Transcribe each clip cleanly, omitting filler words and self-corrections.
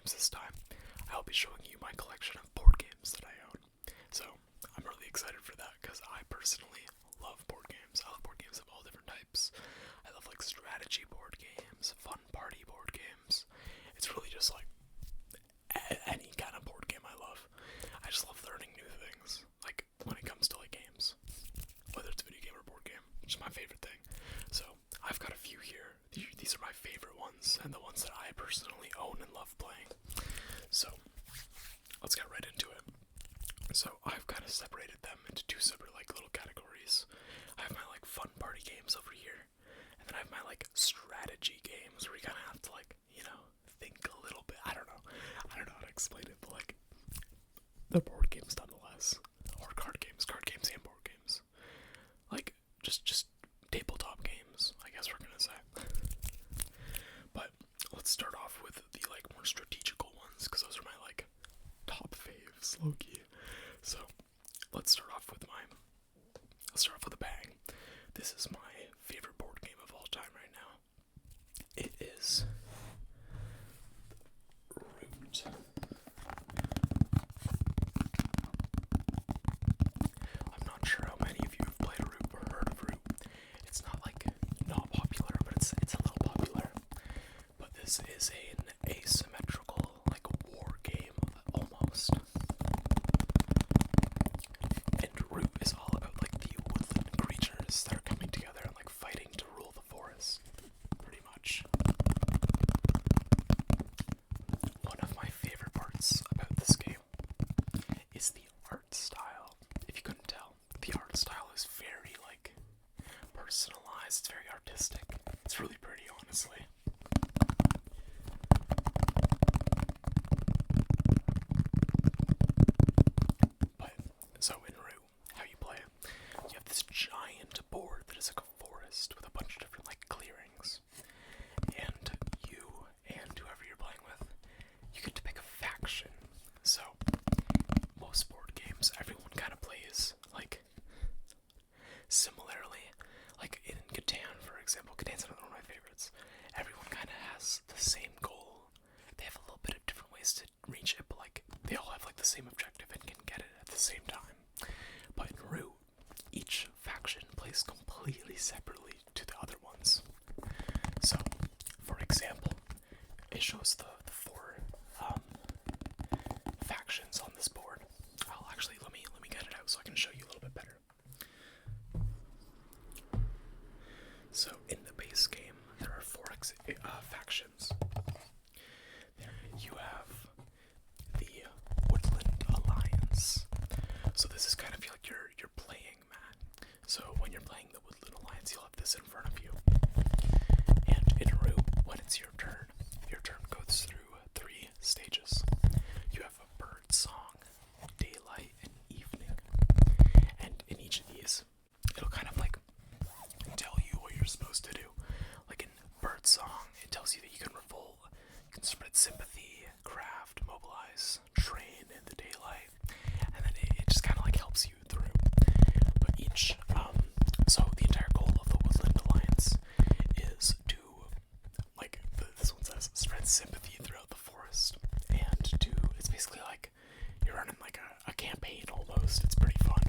games this time. I'll be showing you my collection of board games that I own. So I'm really excited for that because I personally love board games. I love board games of all different types. I love like strategy board games, fun party board games. It's really just like any kind of board game I love. I just love learning new things. Like when it comes to like games, whether it's a video game or board game, which is my favorite thing. So I've got a few here. These are my favorite ones and the ones that I personally own and love playing. So let's get right into it. So I've kind of separated them into two separate like little categories. I have my like fun party games over here, and then I have my like strategy games where you kind of have to like, think a little bit. I don't know how to explain it, but like the board games nonetheless, or card games and board games, like just tabletop games, I guess we're gonna say. But let's start off with the like more strategical ones, because those are my like top faves, low-key. So let's start off with a bang. This is my favorite board game of all time right now. It is Root. I'm not sure how many of you have played Root or heard of Root. It's not like not popular, but it's a little popular. But this is an asymmetrical like war game almost. And Root is all about like the woodland creatures that are coming together and like fighting to rule the forest, pretty much. One of my favorite parts about this game is the art style. If you couldn't tell, the art style is very like personalized, it's very artistic. It's really pretty, honestly. But, so in Root, how you play it, you have this giant board that is like a forest with a bunch of different like clearings. And you and whoever you're playing with, you get to pick a faction. So, most board games, everyone kind of plays like similarly. Like in Catan, for example, Catan's another one of my favorites. Everyone kind of has the same goal. They have a little bit of different ways to reach it, but like they all have like the same objective and can get it at the same time. But in Root, each faction plays completely separately to the other ones. So, for example, it shows the four factions on this board. I'll actually let me get it out so I can show you a little bit better. So in the base game, there are four factions. There you have the Woodland Alliance. So this is kind of like your playing mat. So when you're playing the Woodland Alliance, you'll have this in front of you. And in Root, when it's your turn goes through 3 stages. You have a bird song, daylight, and evening. And in each of these, it'll kind of like tell you what you're supposed to do. Like in bird song, it tells you that you can revolt, you can spread sympathy, craft, mobilize, train in the daylight, and then it just kind of like helps you through. But so the entire goal of the Woodland Alliance is to, like this one says, spread sympathy throughout the forest, and it's basically like you're running like a campaign almost. It's pretty fun.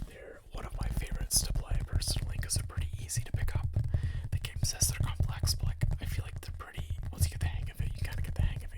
They're one of my favorites to play personally because they're pretty easy to pick up. The game says they're complex, but like I feel like they're pretty, once you get the hang of it, you kind of get the hang of it,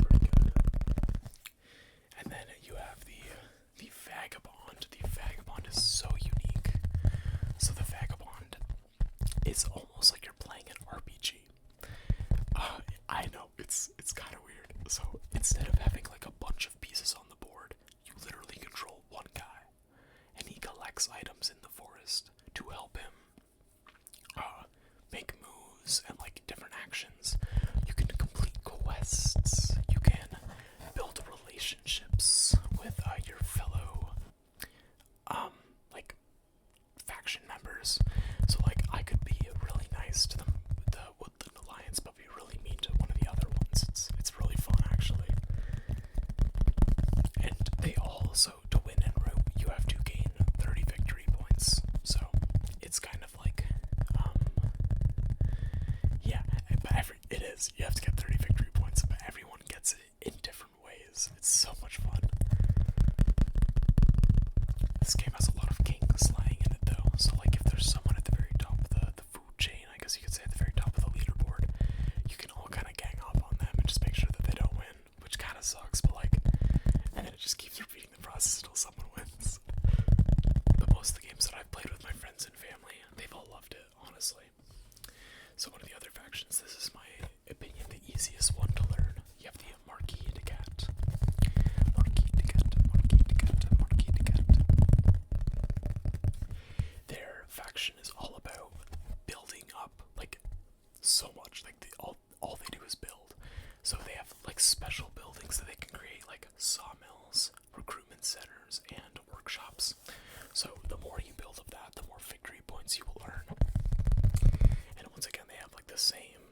Pretty good. And then you have the Vagabond. The Vagabond is so unique. So the Vagabond is almost like you're playing an RPG. I know, it's kind of weird. So instead of having like a bunch of pieces on the board, you literally control one guy, and he collects items in the forest to help him make moves and like different actions. You can complete quests. You can build relationships with your fellow like faction members. So like I could be really nice to the Woodland Alliance, but be really mean to one of the other ones. It's really fun actually. And they also, to win in Root, you have to gain 30 victory points. So it's kind of like yeah, but it is. You have to get 30 victory points. sucks, but like, and then it just keeps repeating the process until someone wins. But most of the games that I've played with my friends and family, they've all loved it, honestly. So one of the other factions, this is my opinion, the easiest one to learn. You have the Marquis de Gat. Marquis de Gat, Marquis de Gat, Marquis de Gat. Their faction is all about building up, like, so much. Like, all they do is build. So they have, like, special buildings that they can create, like sawmills, recruitment centers, and workshops. So the more you build of that, the more victory points you will earn. And once again, they have, like, the same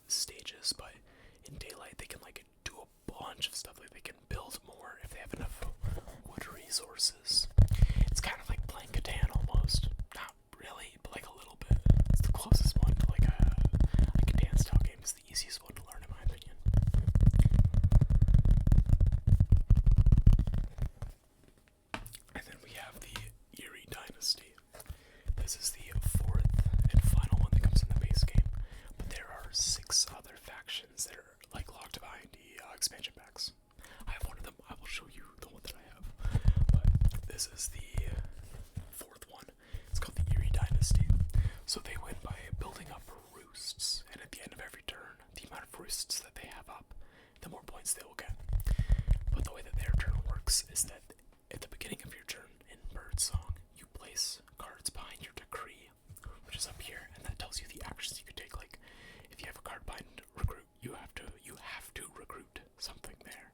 stages, but in Daylight, they can, like, do a bunch of stuff. Like, they can build more if they have enough wood resources. It's kind of like playing Catan almost. Not really, but like a little bit. It's the closest one to like a Catan style game. It's the easiest one to learn in my opinion. And then we have the Eerie Dynasty. This is the fourth and final one that comes in the base game. But there are 6 other factions that are like locked behind the expansion packs. I have one of them. I will show you the one that I have. But this is the fourth one. It's called the Eerie Dynasty. So they win by building up roosts, and at the end of every turn, the amount of roosts that they have up, the more points they will get. But the way that their turn works is that at the beginning of your turn in Birdsong, you place cards behind your decree, which is up here, and that tells you the actions you could take. Like, if you have a card behind recruit, you have to recruit something there,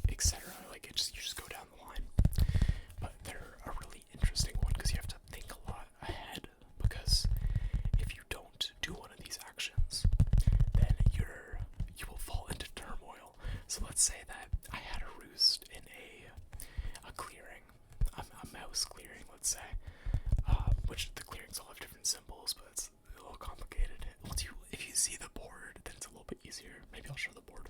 etc. Like, you just go down the line. But they're a really interesting one because you have to think a lot ahead. Because if you don't do one of these actions, then you will fall into turmoil. So let's say that I had a roost in a clearing, a mouse clearing, let's say, which the clearings all have different symbols, but it's a little complicated. If you see the board, then it's a little bit easier. Maybe I'll show the board.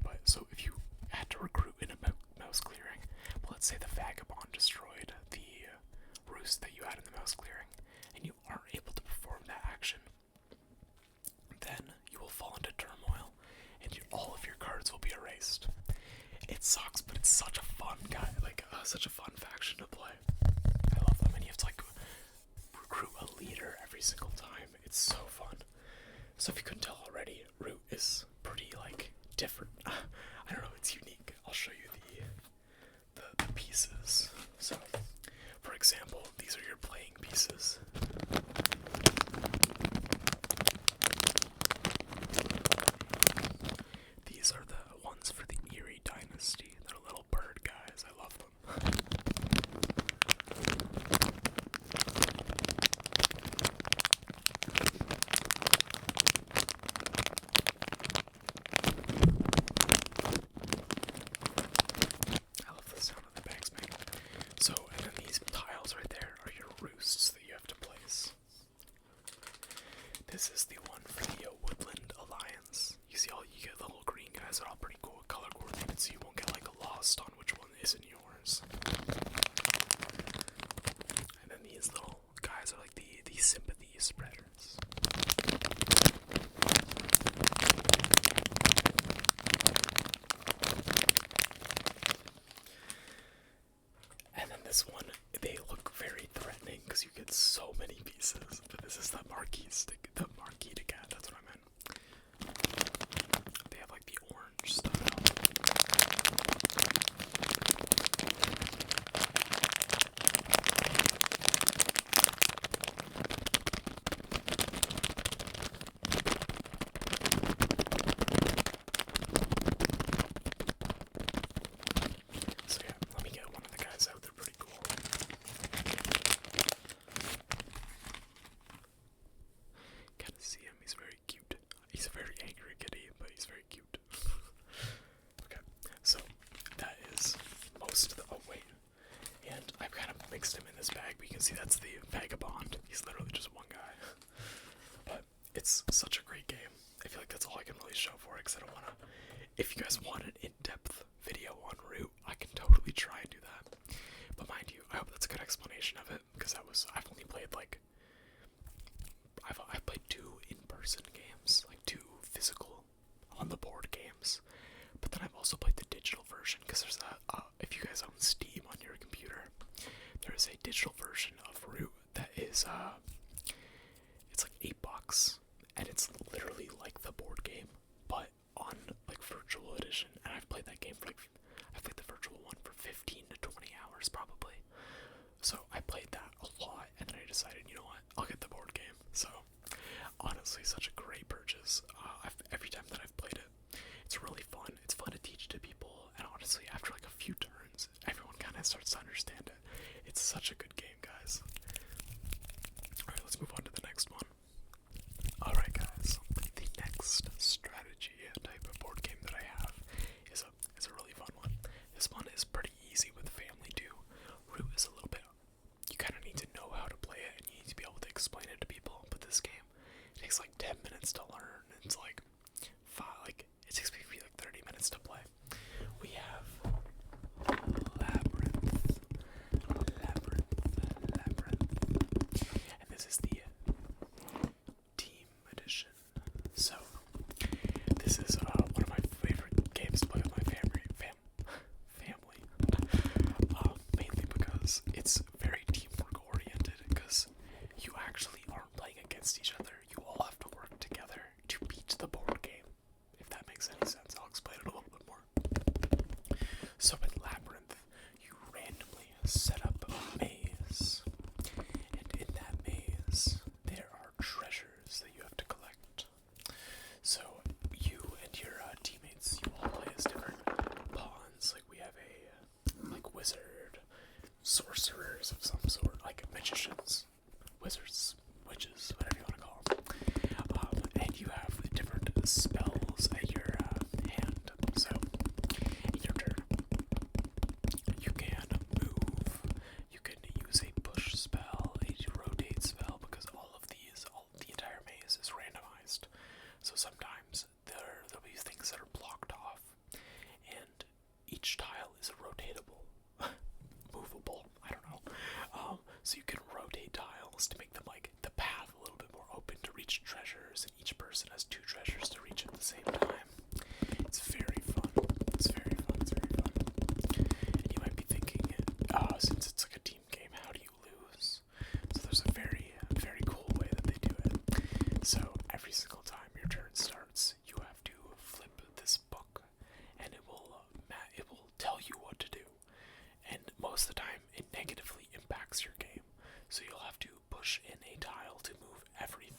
But so if you had to recruit in a mouse clearing, well, let's say the Vagabond destroyed the roost that you had in the mouse clearing, and you aren't able to perform that action, then you will fall into turmoil, and all of your cards will be erased. It sucks, but it's such a fun such a fun faction to play. I love them, and you have to like recruit a leader every single time. It's so fun. So if you couldn't tell already, Root is pretty like different. I don't know, it's unique. I'll show you the pieces. So, for example, these are your playing pieces. These are the ones for the Eerie Dynasty. They're little bird guys. I love them. I love the sound of the bags make. So, and then these tiles right there are your roosts that you have to place. This is the one for the Woodland Alliance. You see, you get the little green guys are all pretty cool, color coordinated, so you won't get like lost on which one isn't yours. And then these little guys are like the sympathy spreaders. And then this one, they look very threatening because you get so many pieces. But this is the Marquis de Gat, that's what I meant. They have like the orange style. So yeah, let me get one of the guys out. They're pretty cool. Kind of see him. He's very cute. He's a very angry kitty, but he's very cute. Okay, so that is most of the. Oh wait, and I've kind of mixed him in this bag, but you can see that's the Vagabond. He's literally just one guy. But it's such a great game. I feel like that's all I can really show for it, because I don't want to. If you guys want an in-depth video on Root, I can totally try and do that. But mind you, I hope that's a good explanation of it, because I've only played like I've played 2 in-person games, like 2 physical on the board. I've also played the digital version because there's if you guys own Steam on your computer, there is a digital version of Root that is it's like $8, and it's literally like the board game, but on like virtual edition. And I've played that game for I've played the virtual one for 15 to 20 hours probably. So I played that a lot, and then I decided, you know what, I'll get the board game. So honestly, such a great purchase. Every time that I've played it, it's really fun. It's fun to teach to people, and honestly, after like a few turns, everyone kind of starts to understand it. It's such a good game, guys. Alright, let's move on to the next one. Alright, guys, the next strategy type of board game that I have is a really fun one. This one is pretty easy with family too. Root is a little bit, you kind of need to know how to play it, and you need to be able to explain it to people. But this game takes like 10 minutes to learn. It's like it takes me like 30 minutes to play. We have Labyrinth, and this is the Team Edition. So this is one of my favorite games to play with my family. Mainly because it's very teamwork oriented. Because you actually aren't playing against each other. You all have to work together to beat the board game. If that makes any sense, I'll explain it a little bit more. So in Labyrinth, you randomly set up a maze, and in that maze, there are treasures that you have to collect. So you and your teammates, you all play as different pawns. Like we have a wizard, sorcerers of some sort, like magicians, wizards, witches, whatever you want to call them. And you have different spells at your hand. So in your turn, you can move. You can use a push spell, a rotate spell, because the entire maze is randomized. So sometimes there'll be things that are blocked off, and each tile is rotatable, movable. I don't know. So you can rotate tiles to make them like the path a little bit more open to reach treasures, and each person has 2 treasures to reach at the same time. It's very fun. It's very fun. It's very fun. And you might be thinking, since it's like a team game, how do you lose? So there's a very, very cool way that they do it. So every single time your turn starts, you have to flip this book, and it will tell you what to do. And most of the time, it negatively impacts your game. So you'll have to push in a tile to move everything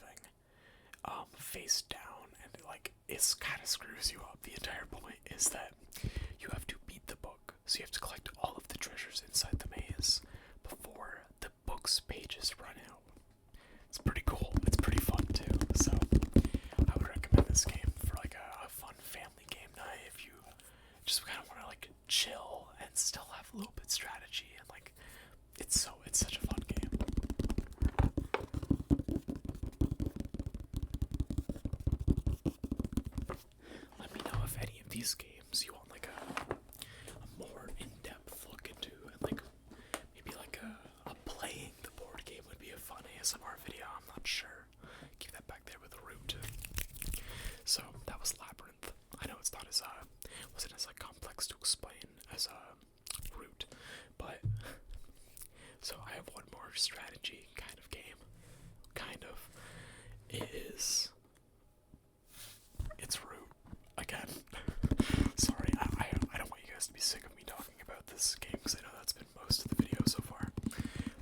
face down, and it kind of screws you up. The entire point is that you have to beat the book. So you have to collect all of the treasures inside the maze before the book's pages run out. It's pretty cool. It's pretty fun too. So I would recommend this game for like a fun family game night if you just kind of want to like chill and still have a little bit of strategy, and like it's such a fun game. Let me know if any of these games you want like a more in-depth look into, and like maybe like a playing the board game would be a fun ASMR video. I'm not sure. Keep that back there with the Root. So that was Labyrinth. I know it's not as wasn't as like complex to explain as Root, but so I have one more strategy kind of game. Kind of. It's Root again. Sorry, I don't want you guys to be sick of me talking about this game, because I know that's been most of the video so far.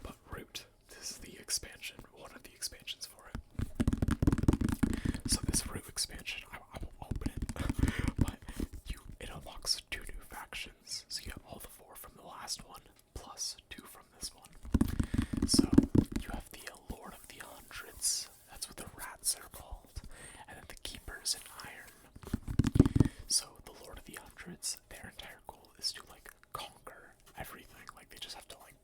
But Root, this is the expansion, one of the expansions for it. So this Root expansion, I will open it, but it unlocks 2 new factions. So you have all the 4 from the last one, plus 2 from this one. So you have the Lord of the Hundreds, that's what the rats are called, and then the Keepers in Iron. So the Lord of the Hundreds, their entire goal is to like conquer everything. Like they just have to like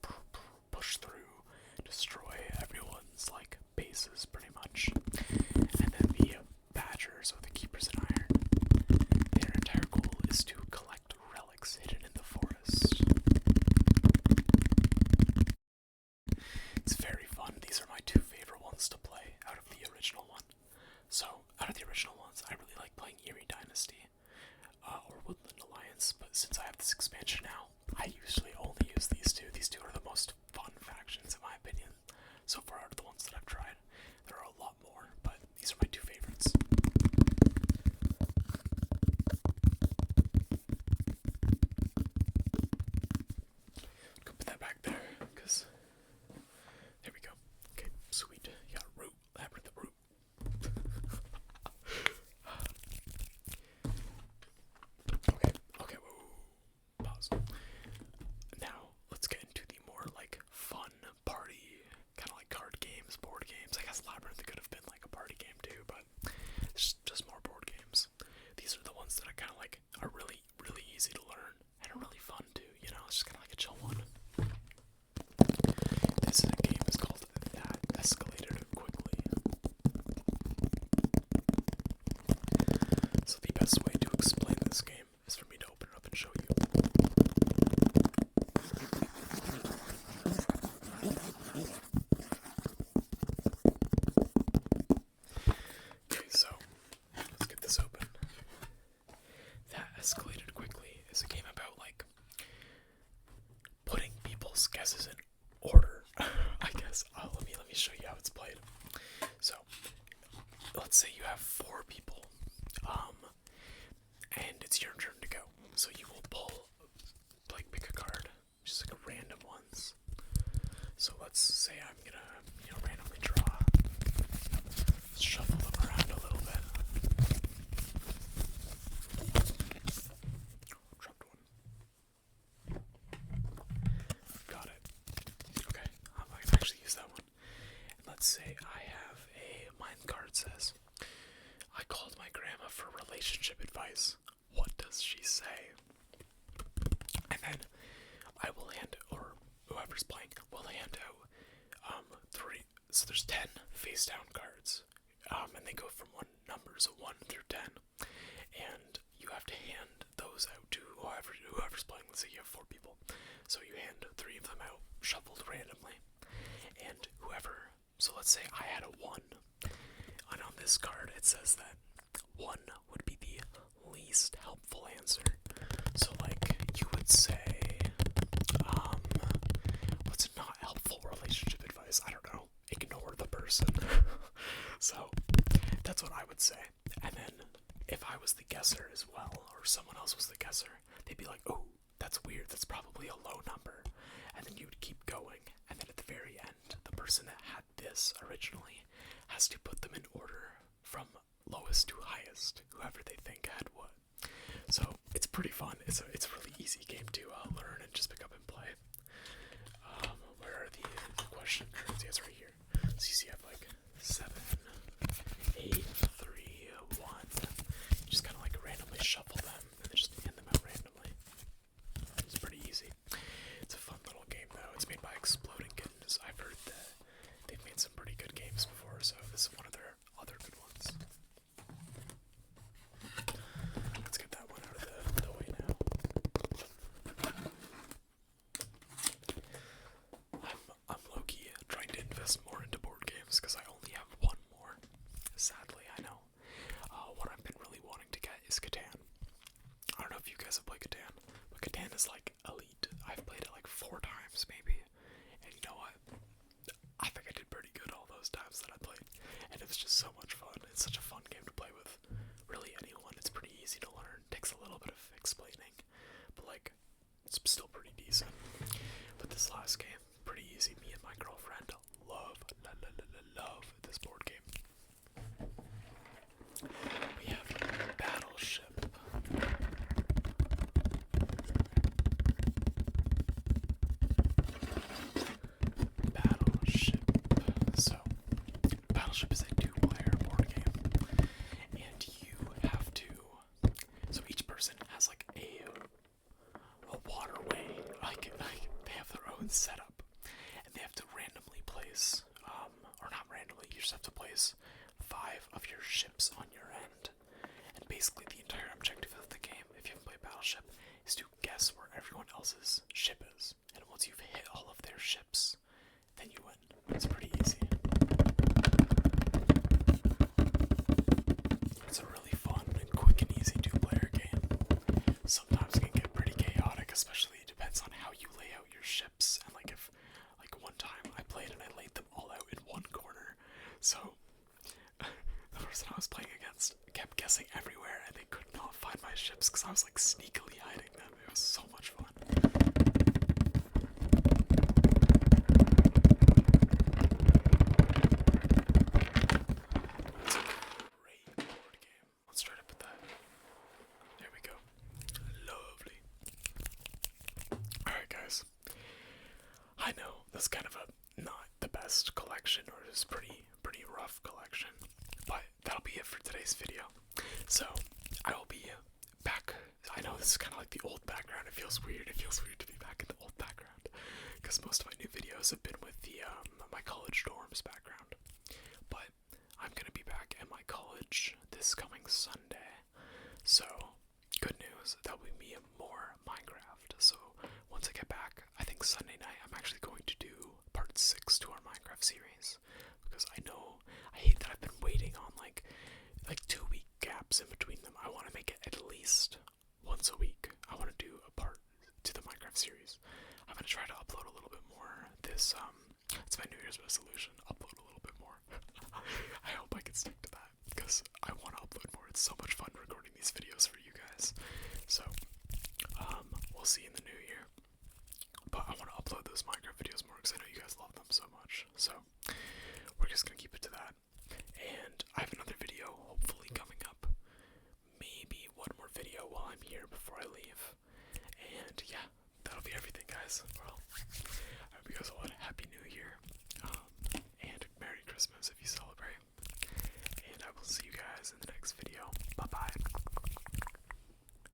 push through, destroy everyone's like bases pretty much. And then the Badgers, or the Keepers in Iron, their entire goal is to collect relics hidden in the forest. It's very fun. These are my 2 favorite ones to play out of the original one. So, out of the original ones, I really like playing Eerie Dynasty. or Woodland Alliance, but since I have this expansion now, I usually only use these two. These two are the most fun factions, in my opinion. So far, out of the ones that I've tried, there are a lot more, but these are my two favorites. Go put that back there, because there we go. Okay, sweet. You got root, labyrinth of root. Okay, whoa, pause. Now, let's get into the more, like, fun party, kind of like card games, board games. I guess Labyrinth could have been like a party game too, but it's just more board games. These are the ones that I kind of like, are really, really easy to learn, and are really fun too, you know? It's just kind of like a chill one. This game is called That Escalated Quickly. So the best way to explain this game is for me to open it up and show you. Okay, so let's get this open. That Escalated Quickly is a game about like putting people's guesses in order. I guess. Let me show you how it's played. So let's say you have 4 people, and it's your turn to go. So you will pull, like, pick a card, just like a random ones. So let's say I'm gonna, randomly draw. Shuffle them around a little bit. Dropped one. Got it. Okay, I can actually use that one. And let's say I have mine card says, I called my grandma for relationship advice. What does she say? And then I will hand, or whoever's playing will hand out 3. So there's 10 face down cards, and they go from numbers of 1 through 10, and you have to hand those out to whoever's playing. Let's say you have 4 people, so you hand 3 of them out, shuffled randomly, and whoever. So let's say I had a 1, and on this card it says that 1 would be the least helpful answer. So like you would say, what's not helpful relationship advice? I don't know. Ignore the person. So that's what I would say. And then if I was the guesser as well, or someone else was the guesser, they'd be like, oh, that's weird. That's probably a low number. And then you would keep going. And then at the very end, the person that had this originally has to put them in order from lowest to highest, whoever they think had what. So it's pretty fun. It's a really easy game to learn and just pick up and play. Where are the question cards? Yeah, it's right here. So you see I have like 7, 8, 3, 1. You just kind of like randomly shuffle them and then just hand them out randomly. It's pretty easy. It's a fun little game though. It's made by Exploding Kittens. I've heard that they've made some pretty good games before, so this is one of their other good ones. Let's get that one out of the way now. I'm low-key trying to invest more into board games because I only have 1 more. Sadly, I know. What I've been really wanting to get is Catan. I don't know if you guys have played Catan, but Catan is like elite. I've played it like 4 times maybe, and you know what? I think I did pretty good all those times that I played, and it's just so much fun. It's such a fun game to play with really anyone. It's pretty easy to learn. Takes a little bit of explaining, but like it's still pretty decent. But this last game, pretty easy. Me and my girlfriend love this board game. We have Battleship. So, Battleship is a 2-player board game, and you have to. So each person has like a waterway, like they have their own setup, and they have to randomly place, or not randomly. You just have to place 5 of your ships on your end, and basically the entire objective of the game, if you haven't played Battleship, is to guess where everyone else's ship is, and once you've hit all of their ships, then you win. It's pretty easy. It's a really fun and quick and easy 2-player game. kept guessing everywhere, and they could not find my ships because I was like sneakily hiding them. It was so much fun. That's a great board game. Let's try to put that. There we go. Lovely. Alright, guys. I know that's kind of a not the best collection, or it's pretty rough collection, but that'll be it for today's video. So I will be back. I know this is kind of like the old background. It feels weird. It feels weird to be back in the old background because most of my new videos have been with the my college dorms background. But I'm gonna be back at my college this coming Sunday. So good news. That'll be me and more Minecraft. So once I get back, I think Sunday night I'm actually going to do part 6 to our Minecraft series, because I hate that I've been waiting on like 2-week gaps in between them. I want to make it at least once a week. I want to do a part to the Minecraft series. I'm gonna try to upload a little bit more this it's my New Year's resolution, upload a little bit more. I hope I can stick to that because I want to upload more. It's so much fun recording these videos for you guys. So we'll see in the new year. But I want to upload those Minecraft videos more because I know you guys love them so much. So we're just gonna keep it to that. And I have another video hopefully coming up. Maybe one more video while I'm here before I leave. And yeah, that'll be everything, guys. Well, I hope you guys all had a happy new year.